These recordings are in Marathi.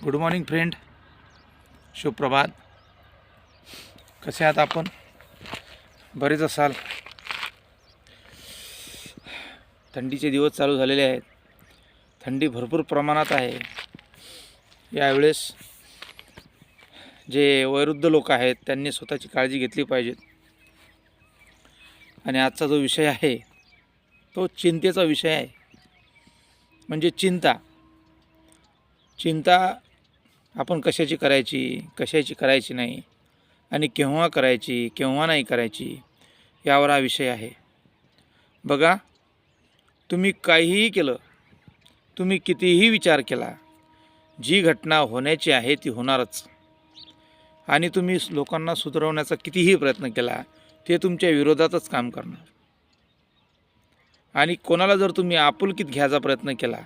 गुड मॉर्निंग फ्रेंड, सुप्रभात. कसे आहात आपण? बरेच असाल. थंडीचे दिवस चालू झालेले आहेत. थंडी भरपूर प्रमाणात आहे. यावेळेस जे वयोवृद्ध लोक आहेत त्यांनी स्वतःची काळजी घेतली पाहिजे. आणि आजचा जो विषय आहे तो चिंतेचा विषय आहे. म्हणजे चिंता आपण कशाची करायची नाही आणि केव्हा करायची केव्हा नाही करायची यावर हा विषय आहे. बघा, तुम्ही काहीही केलं, तुम्ही कितीही विचार केला, जी घटना होण्याची आहे ती होणारच. आणि तुम्ही लोकांना सुधारवण्याचा कितीही प्रयत्न केला ते तुमच्या विरोधातच काम करणार. आणि कोणाला जर तुम्ही आपुलकीत घ्यायचा प्रयत्न केला,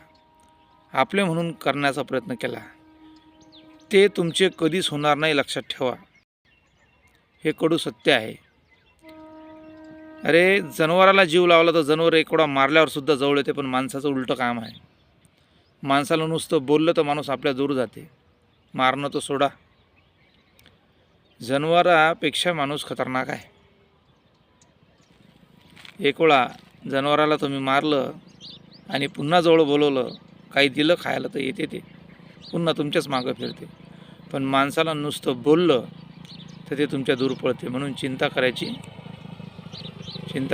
आपले म्हणून करण्याचा प्रयत्न केला, ते तुमचे कधीच होणार नाही. लक्षात ठेवा, हे कडू सत्य आहे. अरे, जनावराला जीव लावला तर जनावर एवढा मारल्यावर सुद्धा जवळ येते, पण माणसाचं उलटं काम आहे. माणसाला नुसतं बोललं तर माणूस आपल्या दूर जाते. मारणं तर सोडा, जनावरापेक्षा माणूस खतरनाक आहे. एक वेळा जनावराला तुम्ही मारलं आणि पुन्हा जवळ बोलवलं, काही दिलं खायला तर येते, ते पुन्हा तुमच्याच मागं फिरते. पण माणसाला नुसतं बोललं तर ते तुमच्या दूर पळते. म्हणून चिंता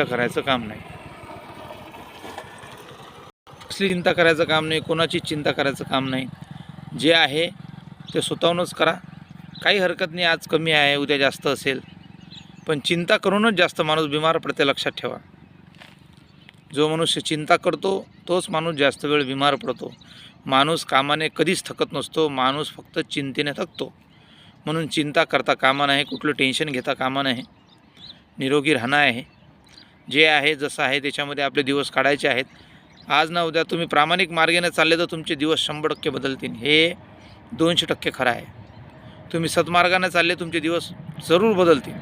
करायचं काम नाही. कसली चिंता करायचं काम नाही, कोणाची चिंता करायचं काम नाही. जे आहे ते स्वतःहूनच करा. काही हरकत नाही, आज कमी आहे उद्या जास्त असेल, पण चिंता करूनच जास्त माणूस बिमार पडते. लक्षात ठेवा, जो मनुष्य चिंता करतो तोच माणूस जास्त वेळ बिमार पडतो. माणूस कामाने कधीच थकत नसतो, माणूस फक्त चिंतेने थकतो. म्हणून चिंता करता कामा नये, कुठलं टेन्शन घेता कामा नये. निरोगी राहणं आहे. जे आहे जसं आहे त्याच्यामध्ये आपले दिवस काढायचे आहेत. आज ना उद्या तुम्ही प्रामाणिक मार्गाने चालले तर तुमचे दिवस 100% बदलतील. हे 200% खरं आहे. तुम्ही सद्मार्गाने चालले, तुमचे दिवस जरूर बदलतील.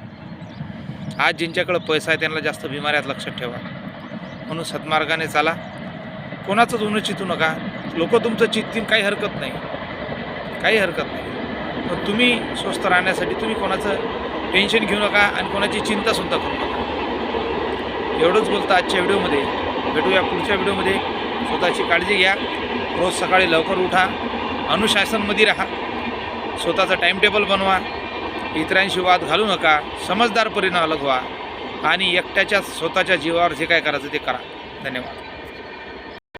आज ज्यांच्याकडे पैसा आहे त्यांना जास्त बिमाऱ्या आहेत. लक्षात ठेवा. म्हणून सद्मार्गाने चाला, कोणाचंच उन्ह चितू नका. लोक तुमचं चित्तील, काही हरकत नाही. पण तुम्ही स्वस्थ राहण्यासाठी तुम्ही कोणाचं टेन्शन घेऊ नका आणि कोणाची चिंतासुद्धा करू नका. एवढंच बोलतं आजच्या व्हिडिओमध्ये. भेटूया पुढच्या व्हिडिओमध्ये. स्वतःची काळजी घ्या. रोज सकाळी लवकर उठा. अनुशासनमध्ये राहा. स्वतःचं टाईमटेबल बनवा. इतरांशी वाद घालू नका. समजदारपरीनं अलग व्हा आणि एकट्याच्या स्वतःच्या जीवावर जे काय करायचं ते करा. धन्यवाद.